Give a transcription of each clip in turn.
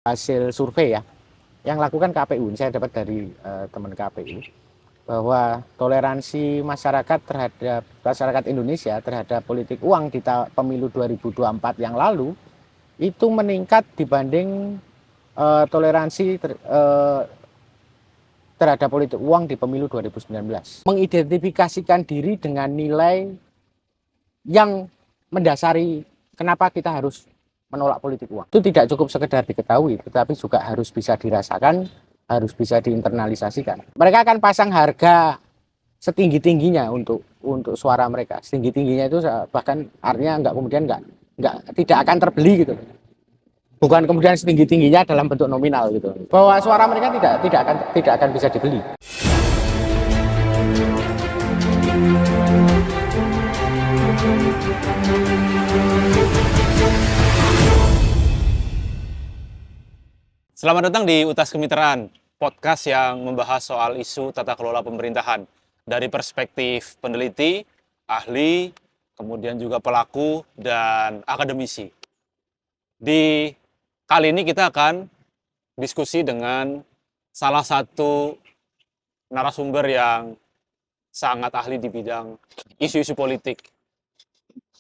hasil survei ya, yang lakukan KPU, saya dapat dari teman KPU, bahwa toleransi masyarakat Indonesia terhadap politik uang di pemilu 2024 yang lalu itu meningkat dibanding toleransi terhadap politik uang di pemilu 2019. Mengidentifikasikan diri dengan nilai yang mendasari kenapa kita harus menolak politik uang. Itu tidak cukup sekedar diketahui, tetapi juga harus bisa dirasakan, harus bisa diinternalisasikan. Mereka akan pasang harga setinggi-tingginya untuk suara mereka. Setinggi-tingginya itu bahkan artinya tidak akan terbeli gitu. Bukan kemudian setinggi-tingginya dalam bentuk nominal gitu. Bahwa suara mereka tidak akan bisa dibeli. Selamat datang di Utas Kemitraan, podcast yang membahas soal isu tata kelola pemerintahan dari perspektif peneliti, ahli, kemudian juga pelaku, dan akademisi. Di kali ini kita akan diskusi dengan salah satu narasumber yang sangat ahli di bidang isu-isu politik.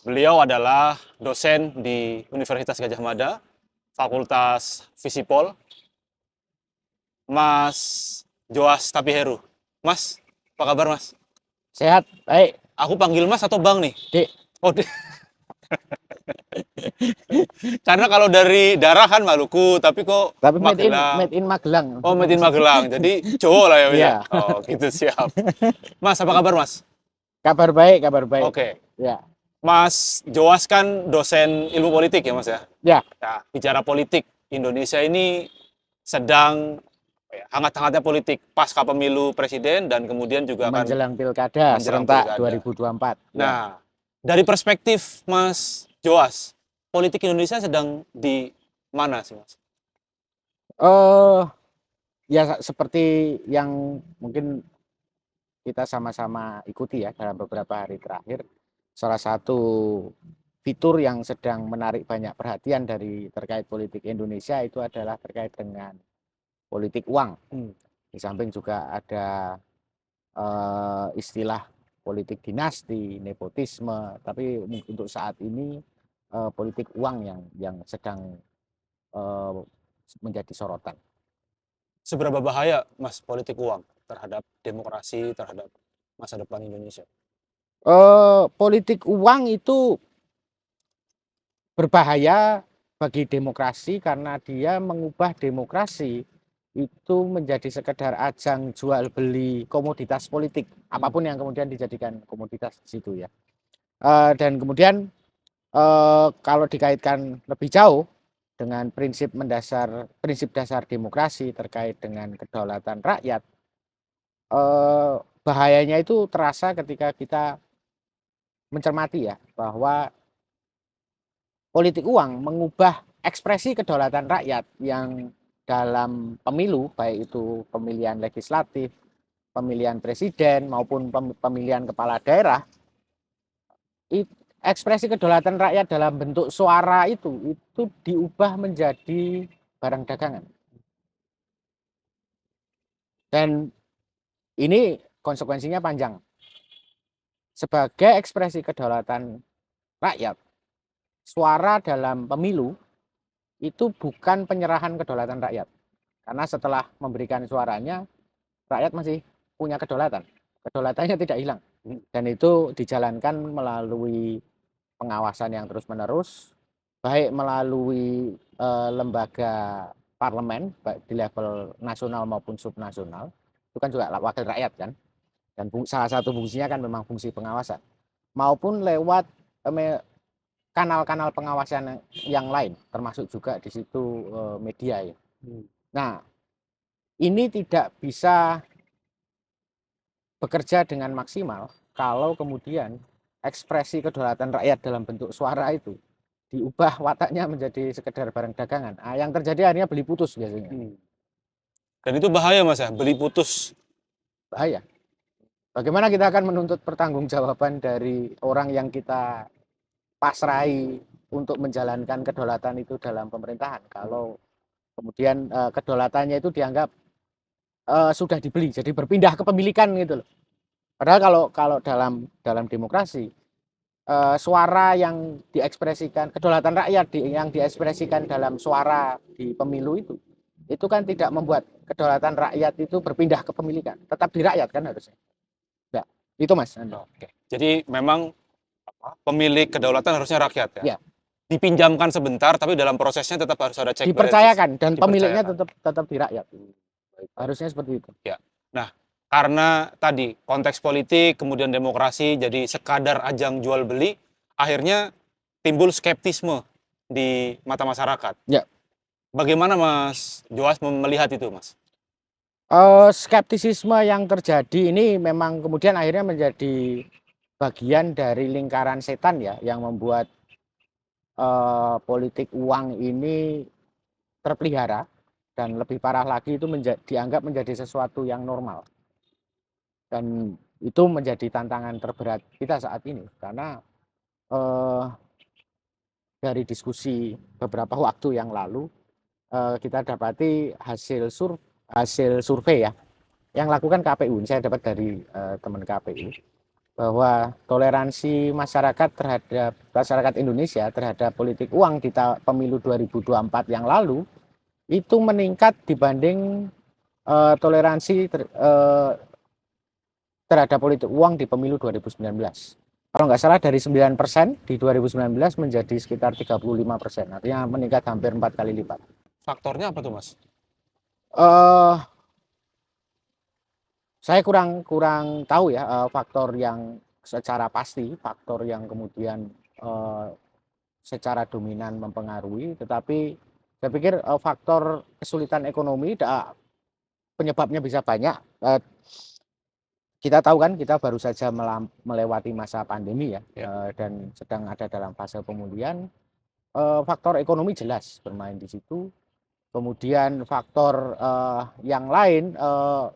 Beliau adalah dosen di Universitas Gadjah Mada, Fakultas Visipol, Mas Joas Tapiheru. Mas, apa kabar Mas? Sehat, baik. Aku panggil Mas atau Bang nih? Dek. Oh, Dek. Karena kalau dari daerah kan Maluku, tapi kok Magelang. Made in Magelang. Oh, made in Magelang. Jadi Jawa lah ya, Mas. Iya. Oh, gitu, siap. Mas, apa kabar Mas? Kabar baik, kabar baik. Oke. Ya. Mas Joas kan dosen ilmu politik ya, Mas ya? Ya. Nah, bicara politik, Indonesia ini sedang hangat-hangatnya politik pasca pemilu presiden dan kemudian juga menjelang pilkada serentak 2024. Nah, dari perspektif Mas Joas, politik Indonesia sedang di mana sih, Mas? Ya seperti yang mungkin kita sama-sama ikuti ya dalam beberapa hari terakhir, salah satu fitur yang sedang menarik banyak perhatian terkait politik Indonesia itu adalah terkait dengan politik uang. Di samping juga ada istilah politik dinasti, nepotisme, tapi untuk saat ini politik uang yang sedang menjadi sorotan. Seberapa bahaya, Mas, politik uang terhadap demokrasi, terhadap masa depan Indonesia? Politik uang itu berbahaya bagi demokrasi karena dia mengubah demokrasi itu menjadi sekedar ajang jual beli komoditas politik, apapun yang kemudian dijadikan komoditas di situ ya. Dan kemudian kalau dikaitkan lebih jauh dengan prinsip dasar demokrasi terkait dengan kedaulatan rakyat, bahayanya itu terasa ketika kita mencermati ya bahwa politik uang mengubah ekspresi kedaulatan rakyat yang dalam pemilu, baik itu pemilihan legislatif, pemilihan presiden maupun pemilihan kepala daerah, ekspresi kedaulatan rakyat dalam bentuk suara itu diubah menjadi barang dagangan. Dan ini konsekuensinya panjang. Sebagai ekspresi kedaulatan rakyat, suara dalam pemilu itu bukan penyerahan kedaulatan rakyat. Karena setelah memberikan suaranya, rakyat masih punya kedaulatan. Kedaulatannya tidak hilang. Dan itu dijalankan melalui pengawasan yang terus-menerus, baik melalui lembaga parlemen, baik di level nasional maupun subnasional. Itu kan juga wakil rakyat kan. Dan salah satu fungsinya kan memang fungsi pengawasan. Maupun lewat kanal-kanal pengawasan yang lain, termasuk juga di situ media ya. Nah, ini tidak bisa bekerja dengan maksimal kalau kemudian ekspresi kedaulatan rakyat dalam bentuk suara itu diubah wataknya menjadi sekedar barang dagangan. Yang terjadi akhirnya beli putus biasanya. Dan itu bahaya, Mas ya, beli putus. Bahaya. Bagaimana kita akan menuntut pertanggungjawaban dari orang yang kita pasrai untuk menjalankan kedaulatan itu dalam pemerintahan kalau Kemudian kedaulatannya itu dianggap sudah dibeli, jadi berpindah kepemilikan gitu loh. Padahal kalau dalam demokrasi, suara yang diekspresikan, kedaulatan rakyat yang diekspresikan dalam suara di pemilu itu kan tidak membuat kedaulatan rakyat itu berpindah kepemilikan, tetap di rakyat kan harusnya. Ya, itu Mas. Oke. Jadi memang pemilik kedaulatan harusnya rakyat ya. Ya, Dipinjamkan sebentar, tapi dalam prosesnya tetap harus ada check balances. dipercayakan dan pemiliknya Dipercayakan. tetap di rakyat. Baik. Harusnya seperti itu. Ya. Nah, karena tadi konteks politik, kemudian demokrasi, jadi sekadar ajang jual beli, akhirnya timbul skeptisme di mata masyarakat. Ya. Bagaimana Mas Joas melihat itu, Mas? Skeptisisme yang terjadi ini memang kemudian akhirnya menjadi bagian dari lingkaran setan ya, yang membuat politik uang ini terpelihara, dan lebih parah lagi itu dianggap menjadi sesuatu yang normal. Dan itu menjadi tantangan terberat kita saat ini, karena dari diskusi beberapa waktu yang lalu kita dapati hasil survei ya, yang lakukan KPU. Saya dapat dari teman KPU bahwa toleransi masyarakat Indonesia terhadap politik uang di pemilu 2024 yang lalu itu meningkat dibanding toleransi terhadap politik uang di pemilu 2019. Kalau nggak salah dari 9% di 2019 menjadi sekitar 35%, artinya meningkat hampir 4 kali lipat. Faktornya apa tuh, Mas? Saya kurang tahu ya faktor yang secara pasti, faktor yang kemudian secara dominan mempengaruhi, tetapi saya pikir faktor kesulitan ekonomi penyebabnya bisa banyak. Kita tahu kan, kita baru saja melewati masa pandemi ya, dan sedang ada dalam fase pemulihan. Faktor ekonomi jelas bermain di situ. Kemudian faktor yang lain,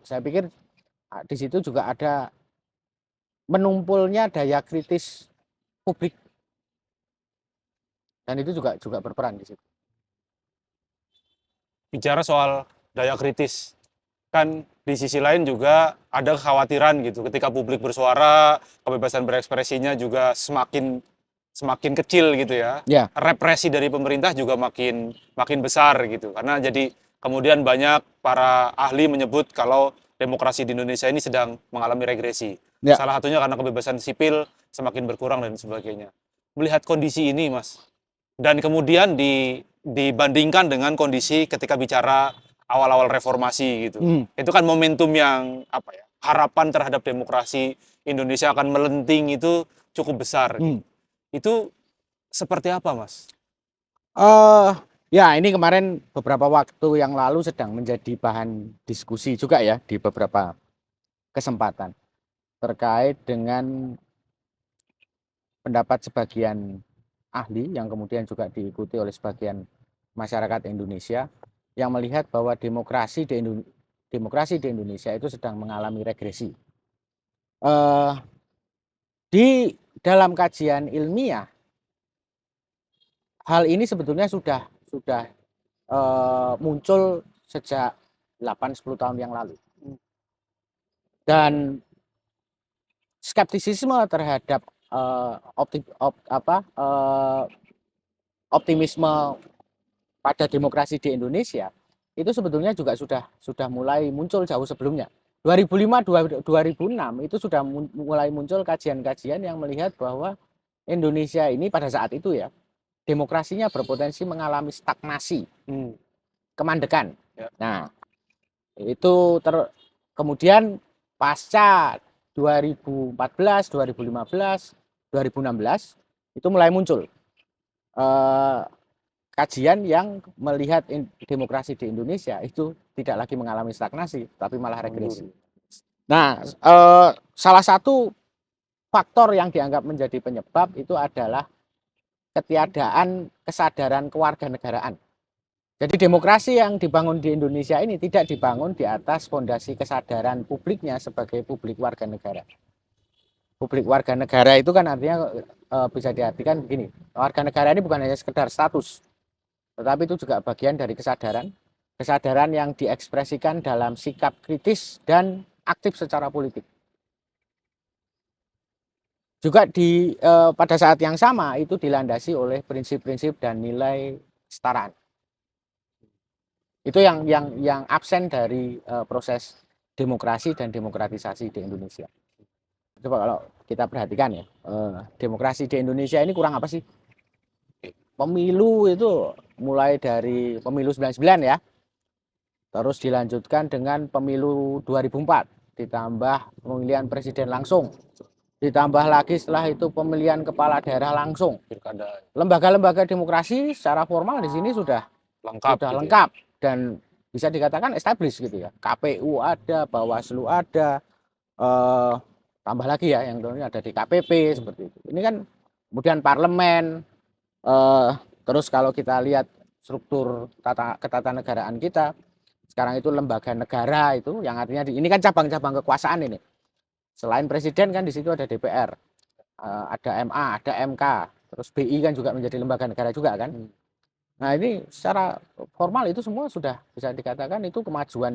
saya pikir di situ juga ada menumpulnya daya kritis publik, dan itu juga berperan di situ. Bicara soal daya kritis, kan di sisi lain juga ada kekhawatiran gitu ketika publik bersuara, kebebasan berekspresinya juga semakin kecil gitu ya. Ya. Represi dari pemerintah juga makin besar gitu, karena jadi kemudian banyak para ahli menyebut kalau demokrasi di Indonesia ini sedang mengalami regresi. Ya. Salah satunya karena kebebasan sipil semakin berkurang dan sebagainya. Melihat kondisi ini, Mas, dan kemudian dibandingkan dengan kondisi ketika bicara awal-awal reformasi gitu. Itu kan momentum yang harapan terhadap demokrasi Indonesia akan melenting itu cukup besar. Itu seperti apa, Mas? Ya, ini kemarin beberapa waktu yang lalu sedang menjadi bahan diskusi juga ya di beberapa kesempatan terkait dengan pendapat sebagian ahli yang kemudian juga diikuti oleh sebagian masyarakat Indonesia yang melihat bahwa demokrasi di Indonesia itu sedang mengalami regresi. Di dalam kajian ilmiah, hal ini sebetulnya sudah muncul sejak 8-10 tahun yang lalu. Dan skeptisisme terhadap optimisme pada demokrasi di Indonesia itu sebetulnya juga sudah mulai muncul jauh sebelumnya. 2005-2006 itu sudah mulai muncul kajian-kajian yang melihat bahwa Indonesia ini pada saat itu ya, demokrasinya berpotensi mengalami stagnasi, kemandekan. Ya. Nah, itu kemudian pasca 2014, 2015, 2016 itu mulai muncul kajian yang melihat demokrasi di Indonesia itu tidak lagi mengalami stagnasi, tapi malah regresi. Nah, salah satu faktor yang dianggap menjadi penyebab itu adalah ketiadaan kesadaran kewarganegaraan. Jadi demokrasi yang dibangun di Indonesia ini tidak dibangun di atas fondasi kesadaran publiknya sebagai publik warga negara. Publik warga negara itu kan artinya bisa diartikan begini, warga negara ini bukan hanya sekedar status, tetapi itu juga bagian dari kesadaran kesadaran yang diekspresikan dalam sikap kritis dan aktif secara politik. Juga pada saat yang sama itu dilandasi oleh prinsip-prinsip dan nilai kesetaraan. Itu yang absen dari proses demokrasi dan demokratisasi di Indonesia. Coba kalau kita perhatikan ya, demokrasi di Indonesia ini kurang apa sih? Pemilu itu mulai dari pemilu 99 ya, terus dilanjutkan dengan pemilu 2004, ditambah pemilihan presiden langsung, ditambah lagi setelah itu pemilihan kepala daerah langsung. Lembaga-lembaga demokrasi secara formal di sini sudah lengkap dan bisa dikatakan established gitu ya. KPU ada, Bawaslu ada, tambah lagi ya yang ada di KPP seperti itu. Ini kan kemudian parlemen, terus kalau kita lihat struktur ketatanegaraan kita sekarang itu lembaga negara itu yang artinya ini kan cabang-cabang kekuasaan ini. Selain presiden kan di situ ada DPR, ada MA, ada MK, terus BI kan juga menjadi lembaga negara juga kan. Nah ini secara formal itu semua sudah bisa dikatakan itu kemajuan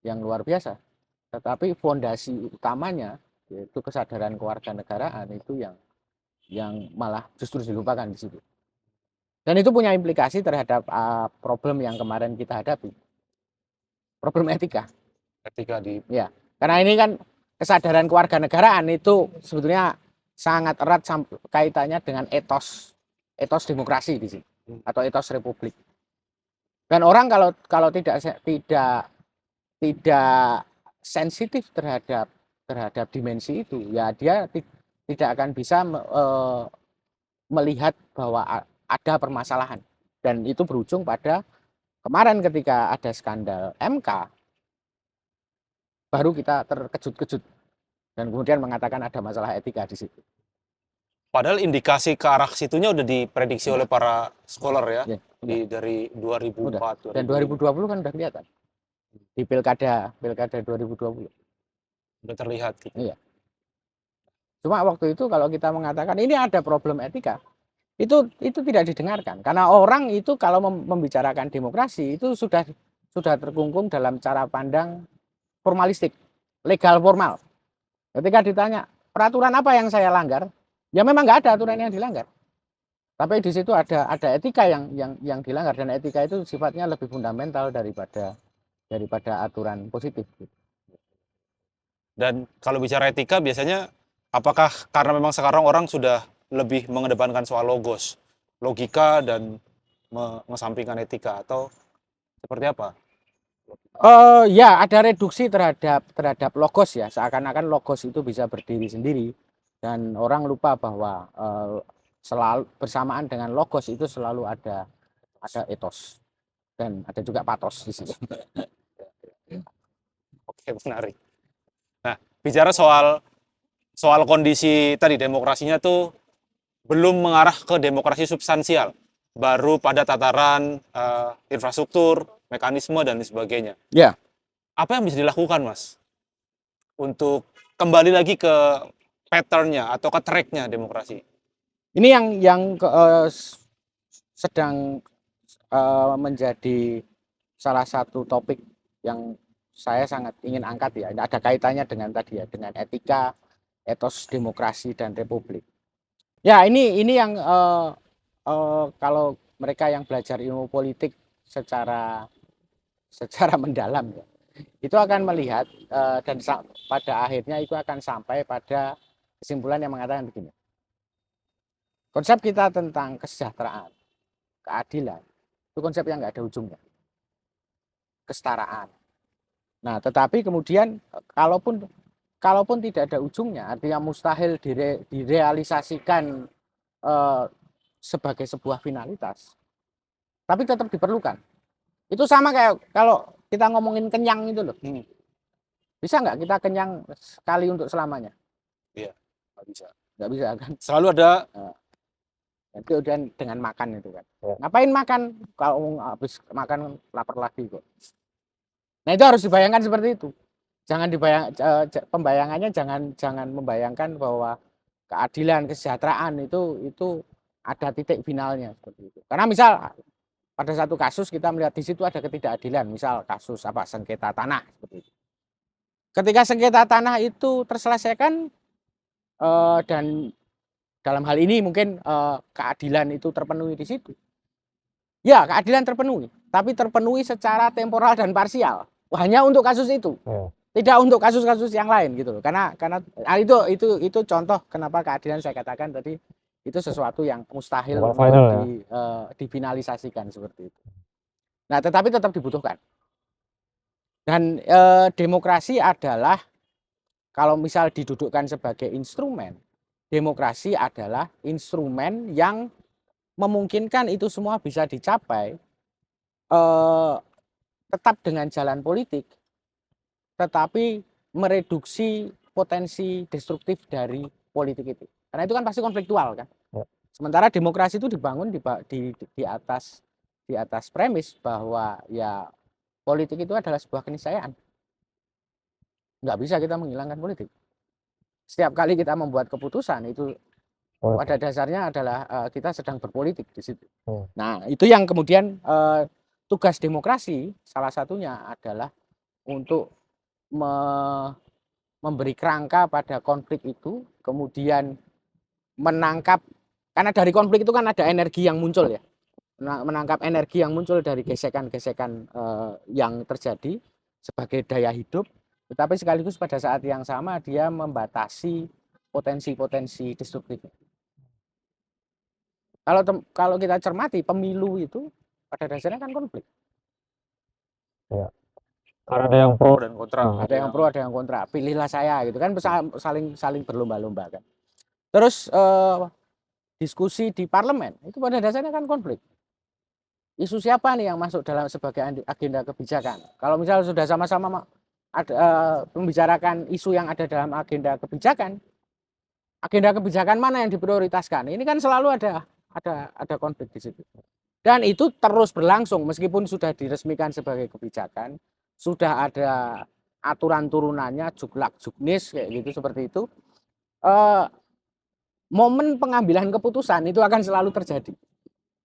yang luar biasa. Tetapi fondasi utamanya yaitu kesadaran kewarganegaraan itu yang malah justru dilupakan di situ. Dan itu punya implikasi terhadap problem yang kemarin kita hadapi, problem etika. Ya, karena ini kan kesadaran kewarganegaraan itu sebetulnya sangat erat kaitannya dengan etos demokrasi di sini atau etos republik. Dan orang kalau tidak sensitif terhadap dimensi itu, ya dia tidak akan bisa melihat bahwa ada permasalahan. Dan itu berujung pada kemarin ketika ada skandal MK, baru kita terkejut-kejut dan kemudian mengatakan ada masalah etika di situ. Padahal indikasi ke arah situnya udah diprediksi oleh para scholar ya, dari 2004. Dan 2020 kan udah kelihatan di pilkada 2020. Udah terlihat gitu. Iya. Cuma waktu itu kalau kita mengatakan ini ada problem etika, itu tidak didengarkan karena orang itu kalau membicarakan demokrasi itu sudah terkungkung dalam cara pandang formalistik, legal formal. Ketika ditanya peraturan apa yang saya langgar, ya memang nggak ada aturan yang dilanggar. Tapi di situ ada etika yang dilanggar dan etika itu sifatnya lebih fundamental daripada aturan positif. Dan kalau bicara etika biasanya apakah karena memang sekarang orang sudah lebih mengedepankan soal logika dan mengesampingkan etika atau seperti apa? Ya ada reduksi terhadap logos ya, seakan-akan logos itu bisa berdiri sendiri dan orang lupa bahwa selalu bersamaan dengan logos itu selalu ada etos dan ada juga patos di situ. Oke, menarik. Nah, bicara soal kondisi tadi demokrasinya tuh belum mengarah ke demokrasi substansial, baru pada tataran infrastruktur, mekanisme dan sebagainya. Ya. Apa yang bisa dilakukan, Mas, untuk kembali lagi ke pattern-nya atau ke track-nya demokrasi? Ini yang sedang menjadi salah satu topik yang saya sangat ingin angkat ya. Ada kaitannya dengan tadi ya, dengan etika, etos demokrasi dan republik. Ya ini yang kalau mereka yang belajar ilmu politik secara mendalam ya, itu akan melihat dan pada akhirnya itu akan sampai pada kesimpulan yang mengatakan begini. Konsep kita tentang kesejahteraan, keadilan, itu konsep yang nggak ada ujungnya. Kesetaraan. Nah, tetapi kemudian kalaupun tidak ada ujungnya, artinya mustahil direalisasikan sebagai sebuah finalitas, tapi tetap diperlukan. Itu sama kayak kalau kita ngomongin kenyang itu loh. Bisa nggak kita kenyang sekali untuk selamanya? Iya, nggak bisa. Nggak bisa kan? Selalu ada. Itu dengan makan itu kan. Ngapain makan? Kalau habis makan lapar lagi kok. Nah itu harus dibayangkan seperti itu. Jangan pembayangannya jangan membayangkan bahwa keadilan, kesejahteraan itu ada titik finalnya seperti itu. Karena misal pada satu kasus kita melihat di situ ada ketidakadilan, misal kasus sengketa tanah seperti itu. Ketika sengketa tanah itu terselesaikan dan dalam hal ini mungkin keadilan itu terpenuhi di situ. Ya, keadilan terpenuhi, tapi terpenuhi secara temporal dan parsial. Hanya untuk kasus itu. Tidak untuk kasus-kasus yang lain gitu loh. Karena itu contoh kenapa keadilan saya katakan tadi itu sesuatu yang mustahil untuk difinalisasikan seperti itu. Nah, tetapi tetap dibutuhkan. Dan demokrasi adalah kalau misal didudukkan sebagai instrumen, demokrasi adalah instrumen yang memungkinkan itu semua bisa dicapai tetap dengan jalan politik, tetapi mereduksi potensi destruktif dari politik itu. Karena itu kan pasti konfliktual kan. Sementara demokrasi itu dibangun di atas premis bahwa ya politik itu adalah sebuah keniscayaan. Nggak bisa kita menghilangkan politik. Setiap kali kita membuat keputusan itu pada dasarnya adalah kita sedang berpolitik di situ. Nah, itu yang kemudian tugas demokrasi salah satunya adalah untuk memberi kerangka pada konflik itu, kemudian menangkap, karena dari konflik itu kan ada energi yang muncul ya, menangkap energi yang muncul dari gesekan-gesekan yang terjadi sebagai daya hidup, tetapi sekaligus pada saat yang sama dia membatasi potensi-potensi destruktif. Kalau kita cermati pemilu itu pada dasarnya kan konflik. Ya. Karena ada yang pro dan kontra. Ada yang pro, ada yang kontra. Pilihlah saya gitu kan, saling berlomba-lomba kan. Terus diskusi di parlemen itu pada dasarnya kan konflik. Isu siapa nih yang masuk dalam sebagai agenda kebijakan? Kalau misalnya sudah sama-sama membicarakan isu yang ada dalam agenda kebijakan mana yang diprioritaskan? Ini kan selalu ada konflik di situ. Dan itu terus berlangsung meskipun sudah diresmikan sebagai kebijakan, sudah ada aturan turunannya, juklak juknis kayak gitu seperti itu. Momen pengambilan keputusan itu akan selalu terjadi.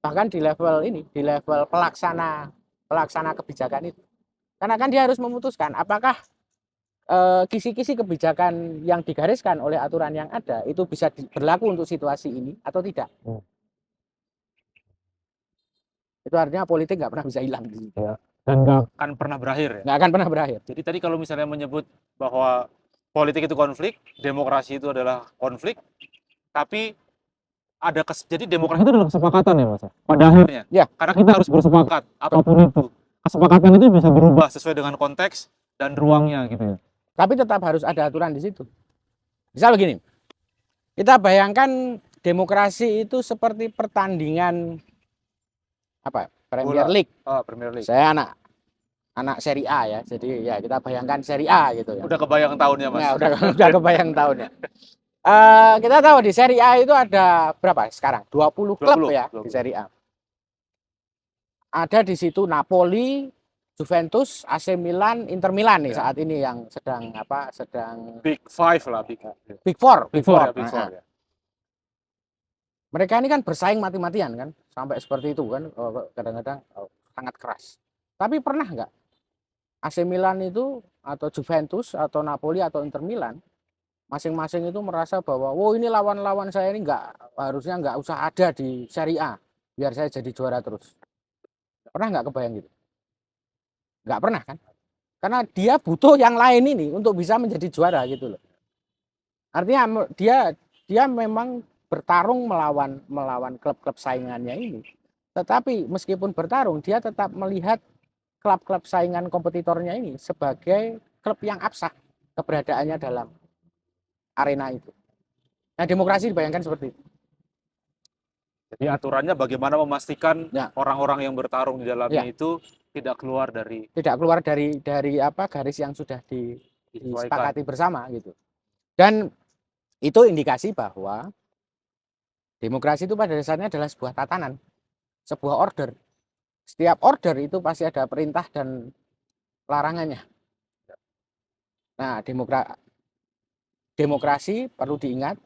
Bahkan di level pelaksana kebijakan itu. Karena kan dia harus memutuskan apakah kisi-kisi kebijakan yang digariskan oleh aturan yang ada itu bisa berlaku untuk situasi ini atau tidak. Itu artinya politik nggak pernah bisa hilang. Ya. Dan nggak akan pernah berakhir ya? Nggak akan pernah berakhir. Jadi tadi kalau misalnya menyebut bahwa politik itu konflik, demokrasi itu adalah konflik, tapi jadi demokrasi itu adalah kesepakatan ya Mas? Pada akhirnya. Ya. Karena kita harus bersepakat, apapun itu. Kesepakatan itu bisa berubah sesuai dengan konteks dan ruangnya gitu ya. Tapi tetap harus ada aturan di situ. Misal begini, kita bayangkan demokrasi itu seperti pertandingan Premier League. Premier League. Saya anak seri A ya, jadi ya kita bayangkan seri A gitu ya. Udah kebayang tahunnya Mas? Ya, udah kebayang tahunnya. Kita tahu di seri A itu ada berapa sekarang? 20 klub ya 20. Di seri A. Ada di situ Napoli, Juventus, AC Milan, Inter Milan nih saat ini yang sedang Big Five lah, Big Four. Ya. Mereka ini kan bersaing mati-matian kan, sampai seperti itu kan, kadang-kadang sangat keras. Tapi pernah nggak AC Milan itu atau Juventus atau Napoli atau Inter Milan masing-masing itu merasa bahwa wow ini lawan-lawan saya ini harusnya nggak usah ada di Serie A biar saya jadi juara terus? Pernah nggak kebayang gitu? Nggak pernah kan? Karena dia butuh yang lain ini untuk bisa menjadi juara gitu loh. Artinya dia memang bertarung melawan klub-klub saingannya ini. Tetapi meskipun bertarung, dia tetap melihat klub-klub saingan kompetitornya ini sebagai klub yang absah keberadaannya dalam arena itu. Nah, demokrasi dibayangkan seperti itu. Jadi aturannya bagaimana memastikan orang-orang yang bertarung di dalamnya itu tidak keluar dari garis yang sudah disepakati bersama gitu. Dan itu indikasi bahwa demokrasi itu pada dasarnya adalah sebuah tatanan, sebuah order. Setiap order itu pasti ada perintah dan larangannya. Nah, demokrasi perlu diingat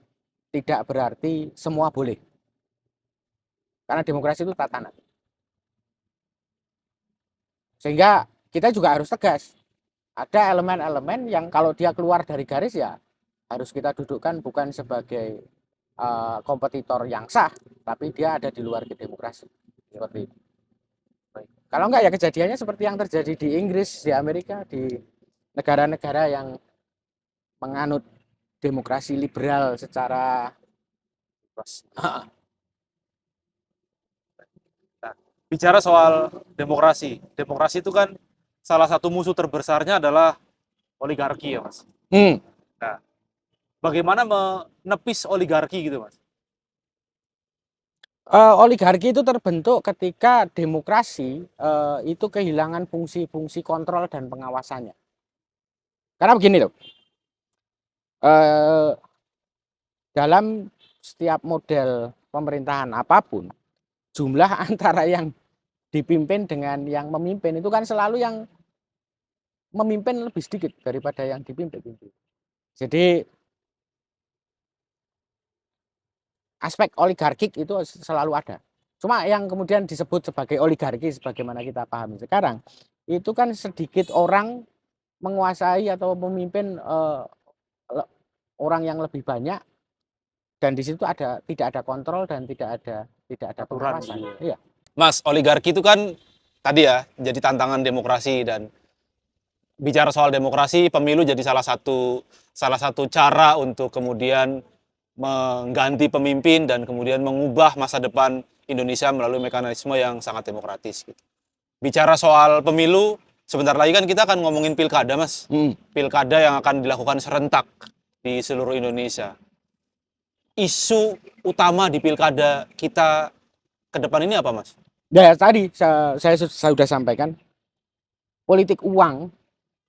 tidak berarti semua boleh. Karena demokrasi itu tatanan. Sehingga kita juga harus tegas. Ada elemen-elemen yang kalau dia keluar dari garis ya harus kita dudukkan bukan sebagai kompetitor yang sah, tapi dia ada di luar demokrasi. Seperti itu. Kalau enggak ya kejadiannya seperti yang terjadi di Inggris, di Amerika, di negara-negara yang menganut demokrasi liberal secara Nah, bicara soal demokrasi, demokrasi itu kan salah satu musuh terbesarnya adalah oligarki ya Mas. Nah, bagaimana menepis oligarki gitu Mas? Oligarki itu terbentuk ketika demokrasi itu kehilangan fungsi-fungsi kontrol dan pengawasannya. Karena begini loh, eh, dalam setiap model pemerintahan apapun, jumlah antara yang dipimpin dengan yang memimpin itu kan selalu yang memimpin lebih sedikit daripada yang dipimpin. Jadi aspek oligarkik itu selalu ada. Cuma yang kemudian disebut sebagai oligarki sebagaimana kita pahami sekarang, itu kan sedikit orang menguasai atau memimpin orang yang lebih banyak, dan di situ tidak ada kontrol dan tidak ada Aturan pengawasan. gitu. Iya. Mas, oligarki itu kan tadi ya jadi tantangan demokrasi, dan bicara soal demokrasi, pemilu jadi salah satu cara untuk kemudian mengganti pemimpin dan kemudian mengubah masa depan Indonesia melalui mekanisme yang sangat demokratis gitu. Bicara soal pemilu, sebentar lagi kan kita akan ngomongin pilkada, Mas. Pilkada yang akan dilakukan serentak di seluruh Indonesia. Isu utama di pilkada kita ke depan ini apa, Mas? Ya tadi saya sudah sampaikan, politik uang,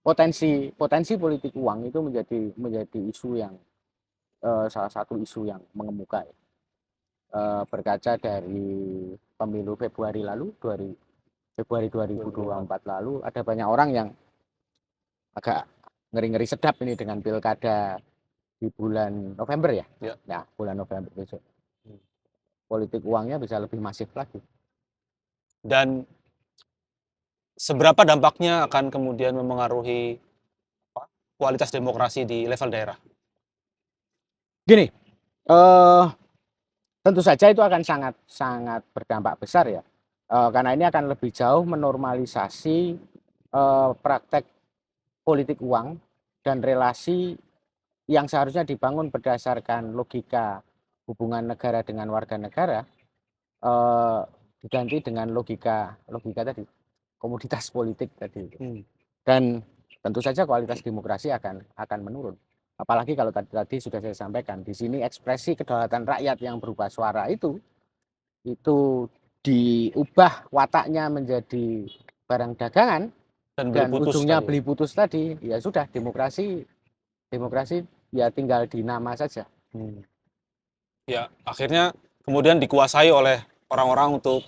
potensi politik uang itu menjadi isu yang salah satu isu yang mengemuka. Berkaca dari pemilu Februari lalu, Februari 2024 lalu, ada banyak orang yang agak ngeri-ngeri sedap ini dengan pilkada di bulan November ya. Ya, bulan November besok. Politik uangnya bisa lebih masif lagi. Dan seberapa dampaknya akan kemudian memengaruhi kualitas demokrasi di level daerah? Gini, tentu saja itu akan sangat berdampak besar ya, karena ini akan lebih jauh menormalisasi praktek politik uang dan relasi yang seharusnya dibangun berdasarkan logika hubungan negara dengan warga negara, diganti dengan logika tadi, komoditas politik tadi. Dan tentu saja kualitas demokrasi akan menurun. Apalagi kalau tadi sudah saya sampaikan, di sini ekspresi kedaulatan rakyat yang berupa suara itu diubah wataknya menjadi barang dagangan dan ujungnya beli putus tadi, ya sudah demokrasi ya tinggal di nama saja. Ya, akhirnya kemudian dikuasai oleh orang-orang untuk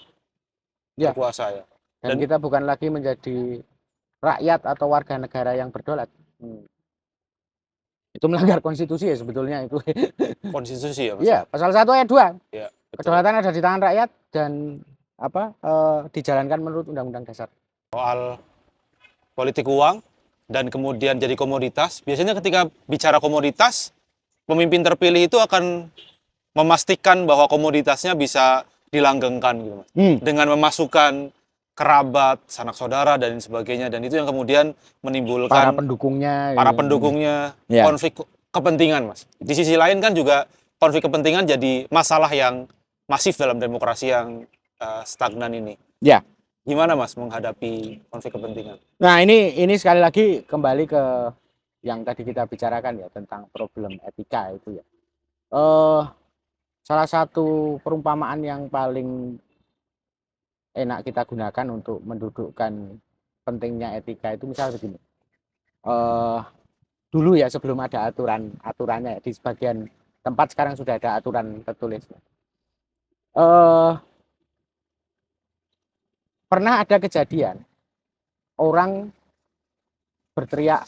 berkuasa ya. Dan kita bukan lagi menjadi rakyat atau warga negara yang berdaulat. Itu melanggar konstitusi ya sebetulnya itu. Konstitusi ya, Mas? Iya, pasal 1 ayat 2. Ya, kedaulatan ada di tangan rakyat dan dijalankan menurut Undang-Undang Dasar. Soal politik uang dan kemudian jadi komoditas, biasanya ketika bicara komoditas, pemimpin terpilih itu akan memastikan bahwa komoditasnya bisa dilanggengkan gitu, Mas. Dengan memasukkan kerabat, sanak saudara dan sebagainya, dan itu yang kemudian menimbulkan para pendukungnya konflik kepentingan, Mas. Di sisi lain kan juga konflik kepentingan jadi masalah yang masif dalam demokrasi yang stagnan ini. Ya. Gimana Mas menghadapi konflik kepentingan? Nah, ini sekali lagi kembali ke yang tadi kita bicarakan ya tentang problem etika itu ya. Salah satu perumpamaan yang paling enak kita gunakan untuk mendudukkan pentingnya etika itu misal begini. Dulu ya sebelum ada aturannya di sebagian tempat sekarang sudah ada aturan tertulis. Pernah ada kejadian orang berteriak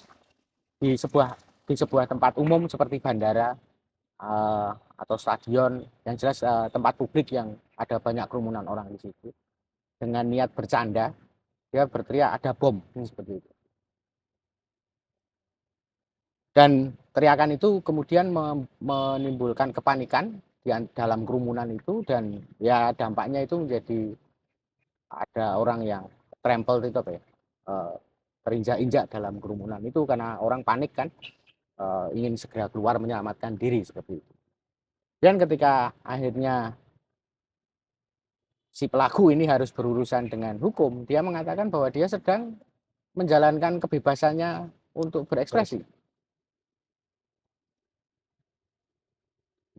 di sebuah tempat umum seperti bandara atau stadion, yang jelas tempat publik yang ada banyak kerumunan orang di situ, dengan niat bercanda dia berteriak ada bom, seperti itu. Dan teriakan itu kemudian menimbulkan kepanikan dalam kerumunan itu, dan ya dampaknya itu menjadi ada orang yang trample itu apa ya, terinjak-injak dalam kerumunan itu karena orang panik kan, ingin segera keluar menyelamatkan diri seperti itu. Dan ketika akhirnya si pelaku ini harus berurusan dengan hukum, dia mengatakan bahwa dia sedang menjalankan kebebasannya untuk berekspresi.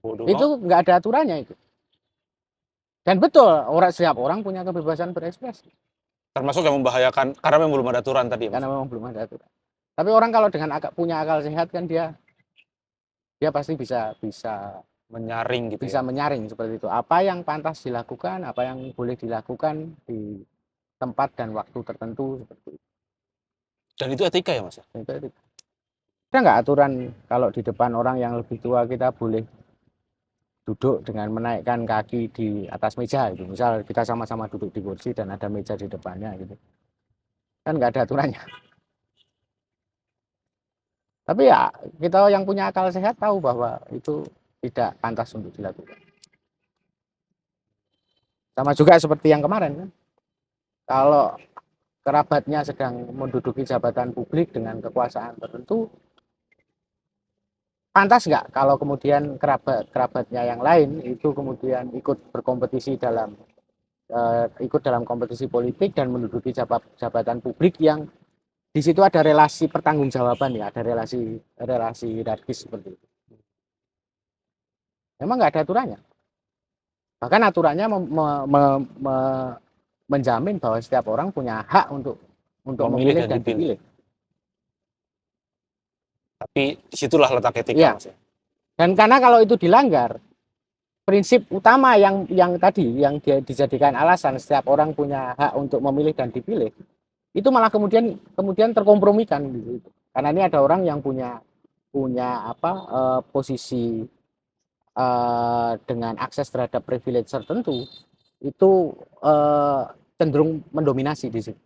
Bodoh Itu banget. nggak ada aturannya itu. Dan betul, setiap orang punya kebebasan berekspresi. Termasuk yang membahayakan karena memang belum ada aturan tadi ya, Mas. Karena memang belum ada aturan. Tapi orang kalau dengan punya akal sehat kan dia pasti bisa Menyaring gitu ya. menyaring seperti itu. Apa yang pantas dilakukan, apa yang boleh dilakukan di tempat dan waktu tertentu seperti itu. Dan itu etika ya, Mas. Itu. Ada nggak aturan kalau di depan orang yang lebih tua kita boleh duduk dengan menaikkan kaki di atas meja gitu. Misal kita sama-sama duduk di kursi dan ada meja di depannya gitu. Kan nggak ada aturannya. Tapi ya kita yang punya akal sehat tahu bahwa itu tidak pantas untuk dilakukan. Sama juga seperti yang kemarin kan. Kalau kerabatnya sedang menduduki jabatan publik dengan kekuasaan tertentu, pantas nggak kalau kemudian kerabatnya yang lain itu kemudian ikut berkompetisi ikut dalam kompetisi politik dan menduduki jabatan publik yang di situ ada relasi pertanggungjawaban ya, ada relasi hierarkis seperti itu. Memang nggak ada aturannya. Bahkan aturannya menjamin bahwa setiap orang punya hak untuk memilih dan dipilih. Tapi disitulah letak etika, Ya. Mas. Dan karena kalau itu dilanggar, prinsip utama yang tadi yang dijadikan alasan setiap orang punya hak untuk memilih dan dipilih, itu malah kemudian terkompromikan gitu. Karena ini ada orang yang punya posisi dengan akses terhadap privilege tertentu, itu cenderung mendominasi di situ.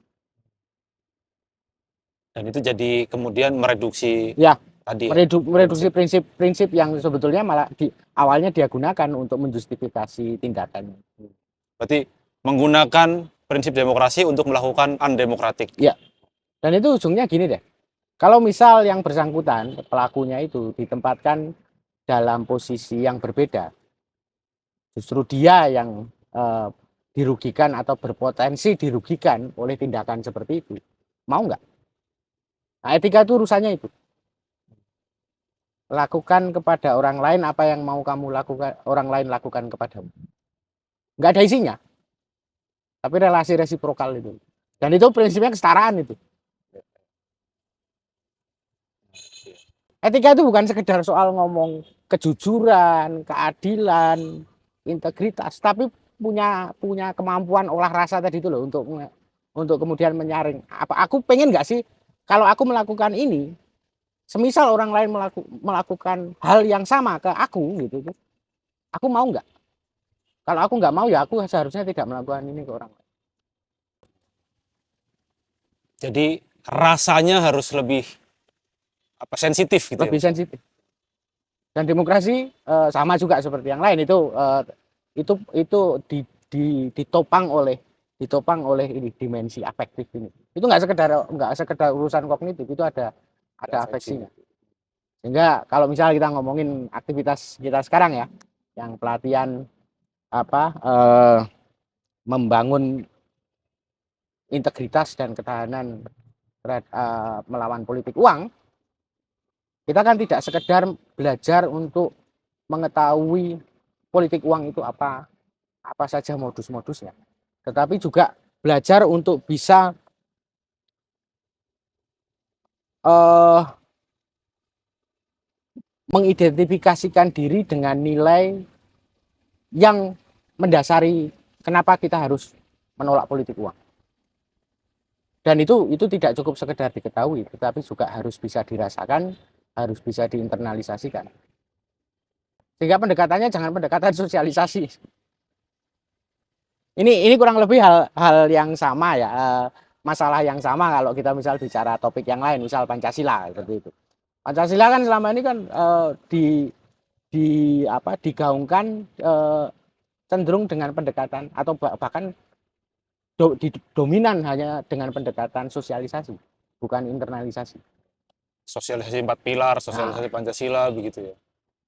Dan itu jadi kemudian mereduksi Ya, tadi mereduksi prinsip yang sebetulnya malah awalnya dia gunakan untuk menjustifikasi tindakannya. Berarti menggunakan prinsip demokrasi untuk melakukan undemokratik. Ya, dan itu ujungnya gini deh. Kalau misal yang bersangkutan, pelakunya itu ditempatkan dalam posisi yang berbeda, justru dia yang dirugikan atau berpotensi dirugikan oleh tindakan seperti itu, mau nggak? Nah, etika itu urusannya itu. Lakukan kepada orang lain apa yang mau kamu lakukan, orang lain lakukan kepadamu. Nggak ada isinya, tapi relasi resiprokal itu. Dan itu prinsipnya kesetaraan itu. Etika itu bukan sekedar soal ngomong kejujuran, keadilan, integritas, tapi punya kemampuan olah rasa tadi itu loh untuk kemudian menyaring. Apa aku pengen nggak sih kalau aku melakukan ini, semisal orang lain melakukan hal yang sama ke aku gitu, aku mau nggak? Kalau aku nggak mau ya aku seharusnya tidak melakukan ini ke orang lain. Jadi rasanya harus lebih sensitif gitu Lebih ya. sensitif. Dan demokrasi sama juga seperti yang lain itu ditopang oleh ini dimensi afektif ini. Itu nggak sekedar urusan kognitif, itu ada afeksinya. Sehingga kalau misalnya kita ngomongin aktivitas kita sekarang ya, yang pelatihan membangun integritas dan ketahanan melawan politik uang, kita kan tidak sekedar belajar untuk mengetahui politik uang itu apa saja modus-modusnya, tetapi juga belajar untuk bisa mengidentifikasikan diri dengan nilai yang mendasari kenapa kita harus menolak politik uang. Dan itu tidak cukup sekedar diketahui, tetapi juga harus bisa dirasakan, harus bisa diinternalisasikan. Sehingga pendekatannya jangan pendekatan sosialisasi. Ini kurang lebih hal yang sama ya. masalah yang sama kalau kita misal bicara topik yang lain, misal Pancasila seperti itu. Pancasila kan selama ini kan digaungkan cenderung dengan pendekatan atau bahkan dominan hanya dengan pendekatan sosialisasi, bukan internalisasi. Sosialisasi 4 pilar, Nah, sosialisasi Pancasila begitu ya.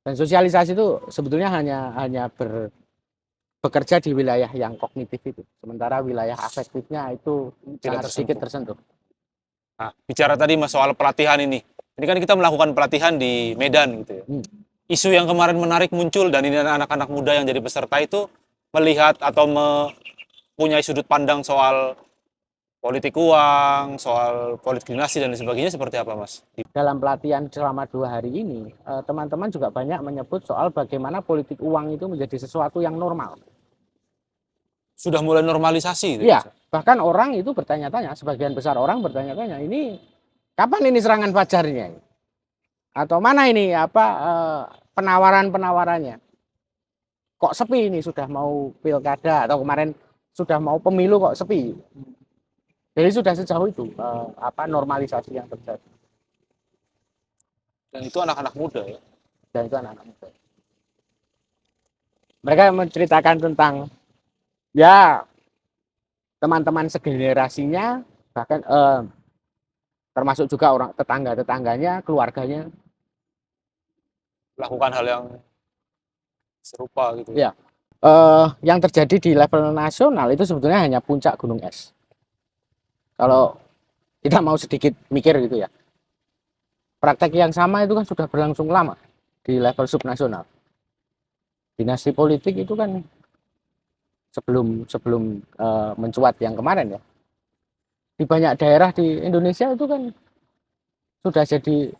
dan sosialisasi itu sebetulnya hanya bekerja di wilayah yang kognitif itu, sementara wilayah afektifnya itu Tidak sangat sedikit tersentuh. tersentuh. Nah, bicara tadi Mas soal pelatihan ini kan kita melakukan pelatihan di Medan gitu ya. Isu yang kemarin menarik muncul dan ini anak-anak muda yang jadi peserta itu melihat atau mempunyai sudut pandang soal politik uang, soal politik dinasti dan sebagainya seperti apa Mas? Dalam pelatihan selama 2 hari ini, teman-teman juga banyak menyebut soal bagaimana politik uang itu menjadi sesuatu yang normal. Sudah mulai normalisasi. Iya, bahkan orang itu bertanya-tanya, sebagian besar orang bertanya-tanya, ini kapan ini serangan fajarnya? Atau mana ini penawaran-penawarannya? Kok sepi ini, sudah mau pilkada atau kemarin sudah mau pemilu kok sepi? Jadi sudah sejauh itu normalisasi yang terjadi. Dan itu anak-anak muda ya. Dan itu anak-anak muda. Mereka menceritakan tentang ya teman-teman segenerasinya, bahkan termasuk juga orang tetangga-tetangganya, keluarganya Lakukan hal yang serupa gitu. Ya. Yang terjadi di level nasional itu sebetulnya hanya puncak gunung es. Kalau kita mau sedikit mikir gitu ya, praktek yang sama itu kan sudah berlangsung lama di level subnasional. Dinasti politik itu kan sebelum mencuat yang kemarin ya, di banyak daerah di Indonesia itu kan sudah jadi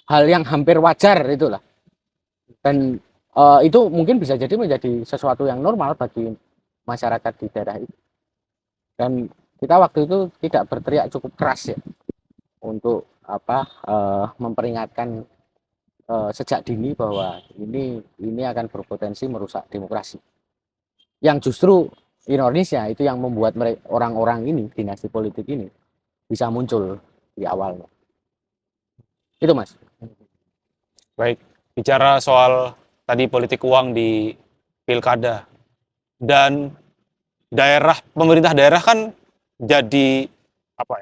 hal yang hampir wajar itulah. Dan itu mungkin bisa jadi menjadi sesuatu yang normal bagi masyarakat di daerah itu. Dan kita waktu itu tidak berteriak cukup keras ya untuk memperingatkan sejak dini bahwa ini akan berpotensi merusak demokrasi. Yang justru Indonesia itu yang membuat orang-orang ini, dinasti politik ini bisa muncul di awalnya. Itu Mas. Baik, bicara soal tadi politik uang di pilkada dan pemerintah daerah kan jadi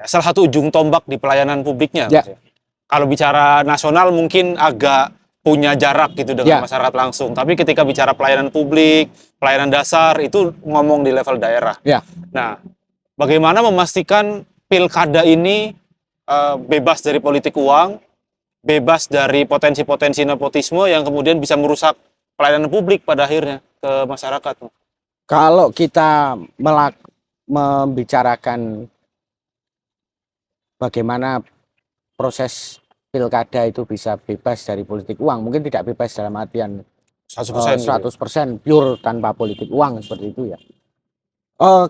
salah satu ujung tombak di pelayanan publiknya. Ya. Mas, ya. Kalau bicara nasional mungkin agak punya jarak gitu dengan masyarakat langsung, tapi ketika bicara pelayanan publik, pelayanan dasar itu ngomong di level daerah. Ya. Nah, bagaimana memastikan pilkada ini bebas dari politik uang, bebas dari potensi-potensi nepotisme yang kemudian bisa merusak pelayanan publik pada akhirnya ke masyarakat? Kalau kita membicarakan bagaimana proses pilkada itu bisa bebas dari politik uang, mungkin tidak bebas dalam artian 100% pure tanpa politik uang seperti itu ya.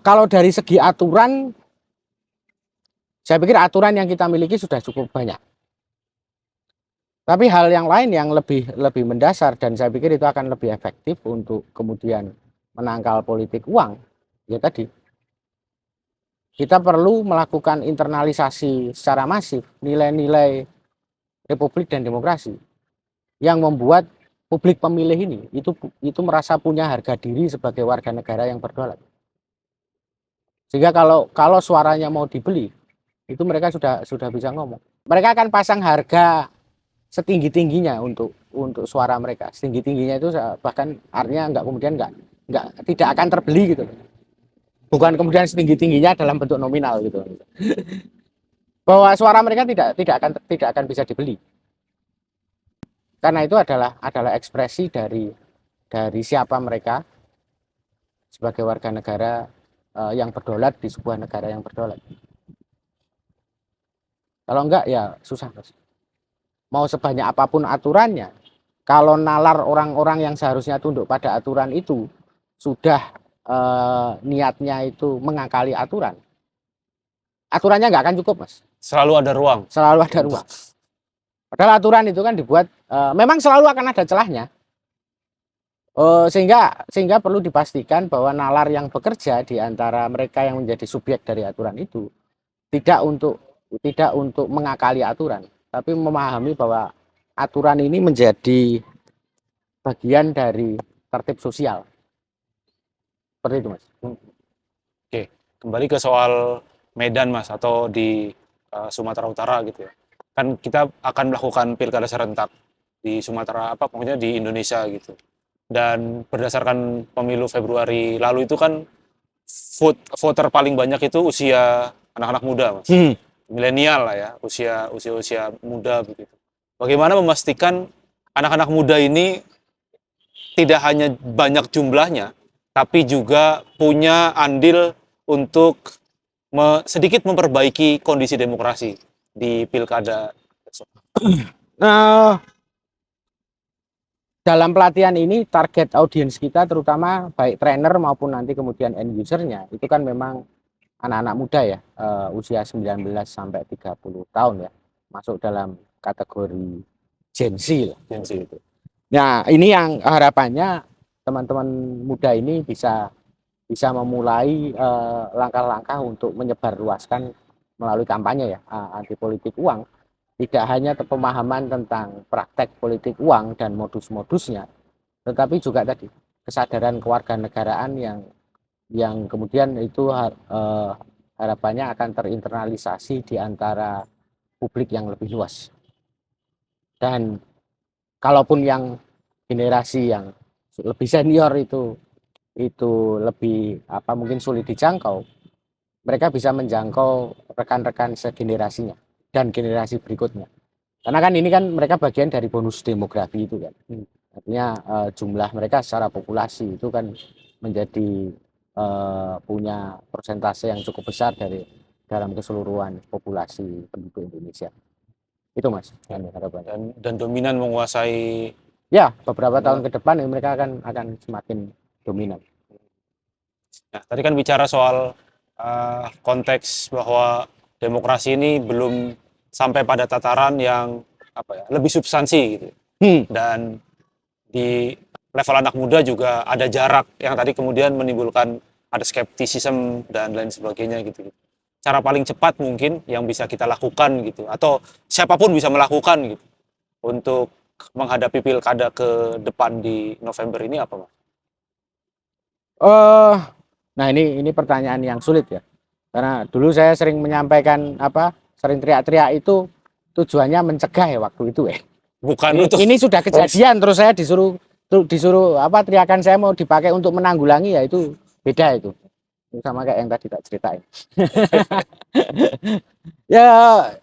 Kalau dari segi aturan, saya pikir aturan yang kita miliki sudah cukup banyak. Tapi hal yang lain yang lebih mendasar dan saya pikir itu akan lebih efektif untuk kemudian menangkal politik uang, ya tadi kita perlu melakukan internalisasi secara masif nilai-nilai republik dan demokrasi yang membuat publik pemilih ini itu merasa punya harga diri sebagai warga negara yang berdaulat. Sehingga kalau suaranya mau dibeli, itu mereka sudah bisa ngomong. Mereka akan pasang harga setinggi-tingginya untuk suara mereka. Setinggi-tingginya itu bahkan artinya tidak akan terbeli gitu. Bukan kemudian setinggi-tingginya dalam bentuk nominal gitu. Bahwa suara mereka tidak akan bisa dibeli. Karena itu adalah ekspresi dari siapa mereka sebagai warga negara yang berdaulat di sebuah negara yang berdaulat. Kalau enggak ya susah, Mas. Mau sebanyak apapun aturannya, kalau nalar orang-orang yang seharusnya tunduk pada aturan itu sudah niatnya itu mengakali aturan, aturannya nggak akan cukup, Mas. Selalu ada ruang. Selalu ada ruang. Padahal aturan itu kan dibuat, memang selalu akan ada celahnya. Sehingga perlu dipastikan bahwa nalar yang bekerja di antara mereka yang menjadi subjek dari aturan itu tidak untuk mengakali aturan, tapi memahami bahwa aturan ini menjadi bagian dari tertib sosial. Seperti itu, Mas. Oke, kembali ke soal Medan, Mas, atau di Sumatera Utara gitu ya. Kan kita akan melakukan pilkada serentak di Sumatera, pokoknya di Indonesia gitu. Dan berdasarkan pemilu Februari lalu itu kan voter paling banyak itu usia anak-anak muda, Mas. Milenial lah ya, usia muda begitu. Bagaimana memastikan anak-anak muda ini tidak hanya banyak jumlahnya, tapi juga punya andil untuk sedikit memperbaiki kondisi demokrasi di pilkada. Nah, dalam pelatihan ini target audiens kita terutama baik trainer maupun nanti kemudian end usernya itu kan memang anak-anak muda ya, usia 19 sampai 30 tahun ya, masuk dalam kategori Gen Z lah. Gen Z. Itu. Nah, ini yang harapannya teman-teman muda ini bisa memulai langkah-langkah untuk menyebarluaskan melalui kampanye ya, anti politik uang. Tidak hanya pemahaman tentang praktek politik uang dan modus-modusnya, tetapi juga tadi kesadaran kewarganegaraan yang kemudian itu harapannya akan terinternalisasi di antara publik yang lebih luas. Dan kalaupun yang generasi yang lebih senior itu lebih mungkin sulit dijangkau, mereka bisa menjangkau rekan-rekan segenerasinya dan generasi berikutnya. Karena kan ini kan mereka bagian dari bonus demografi itu kan. Artinya jumlah mereka secara populasi itu kan menjadi punya persentase yang cukup besar dari dalam keseluruhan populasi penduduk Indonesia. Itu Mas, harapannya. Dan dominan menguasai. Ya, beberapa tahun ke depan mereka akan semakin dominan. Nah, tadi kan bicara soal konteks bahwa demokrasi ini belum sampai pada tataran yang lebih substansi gitu. Dan di level anak muda juga ada jarak yang tadi kemudian menimbulkan ada skeptisisme dan lain sebagainya gitu. Cara paling cepat mungkin yang bisa kita lakukan gitu, atau siapapun bisa melakukan gitu untuk menghadapi pilkada ke depan di November ini apa, Mas? Nah ini pertanyaan yang sulit ya, karena dulu saya sering menyampaikan sering teriak-teriak itu tujuannya mencegah ya waktu itu ya. Bukan ini sudah kejadian terus saya disuruh teriakan saya mau dipakai untuk menanggulangi, ya itu beda itu sama kayak yang tadi tak ceritain.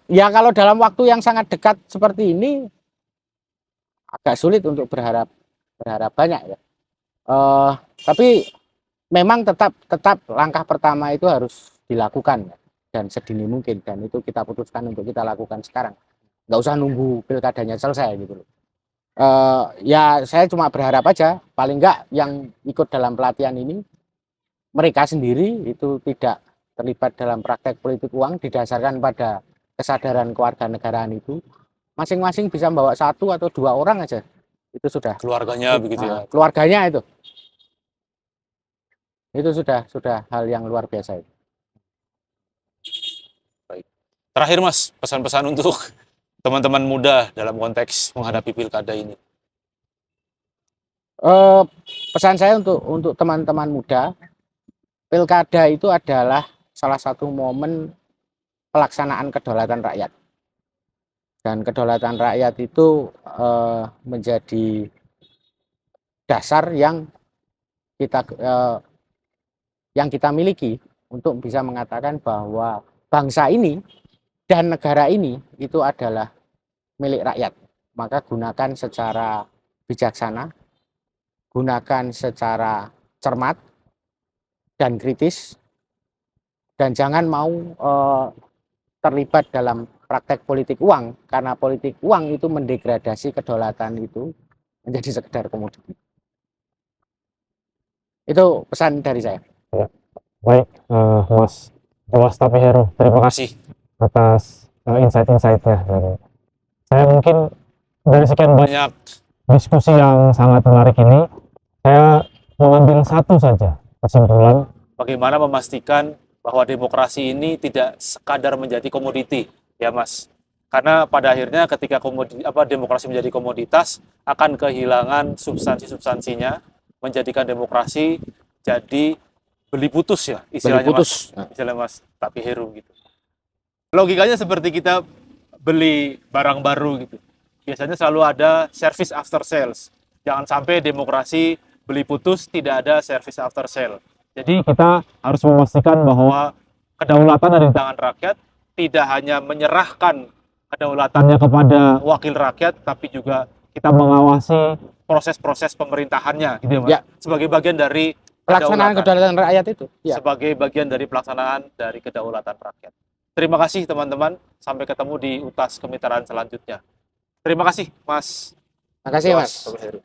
ya kalau dalam waktu yang sangat dekat seperti ini agak sulit untuk berharap banyak ya. Tapi memang tetap langkah pertama itu harus dilakukan ya, dan sedini mungkin, dan itu kita putuskan untuk kita lakukan sekarang. Nggak usah nunggu pilkadanya selesai gitu loh. Ya saya cuma berharap aja paling nggak yang ikut dalam pelatihan ini mereka sendiri itu tidak terlibat dalam praktek politik uang didasarkan pada kesadaran kewarganegaraan itu. Masing-masing bisa membawa 1 atau 2 orang aja itu sudah keluarganya begitu ya. Keluarganya itu sudah hal yang luar biasa itu. Baik. Terakhir Mas, pesan-pesan untuk teman-teman muda dalam konteks menghadapi pilkada ini. Pesan saya untuk teman-teman muda, pilkada itu adalah salah satu momen pelaksanaan kedaulatan rakyat, dan kedaulatan rakyat itu menjadi dasar yang kita miliki untuk bisa mengatakan bahwa bangsa ini dan negara ini itu adalah milik rakyat. Maka gunakan secara bijaksana, gunakan secara cermat dan kritis, dan jangan mau terlibat dalam praktek politik uang, karena politik uang itu mendegradasi kedaulatan itu menjadi sekedar komoditi. Itu pesan dari saya. Ya. Baik, Mas Tapihero, terima kasih atas insight-insightnya. Saya mungkin dari sekian banyak diskusi yang sangat menarik ini, Saya mengambil satu saja kesimpulan. Bagaimana memastikan bahwa demokrasi ini tidak sekadar menjadi komoditi, ya Mas? Karena pada akhirnya ketika demokrasi menjadi komoditas, akan kehilangan substansi-substansinya, menjadikan demokrasi jadi beli putus ya, Beli istilahnya putus. Mas, istilah Mas Tapi Heru gitu. Logikanya seperti kita beli barang baru gitu. Biasanya selalu ada service after sales. Jangan sampai demokrasi beli putus, tidak ada service after sale. Jadi Kita harus memastikan bahwa kedaulatan ada di tangan rakyat, tidak hanya menyerahkan kedaulatannya kepada wakil rakyat, tapi juga kita mengawasi proses-proses pemerintahannya, gitu ya Mas. Ya. Sebagai bagian dari Pelaksanaan kedaulatan rakyat itu. Ya. sebagai bagian dari pelaksanaan dari kedaulatan rakyat. Terima kasih teman-teman, sampai ketemu di UTAS Kemitraan selanjutnya. Terima kasih Mas. Makasih, Mas. Dr. Heru.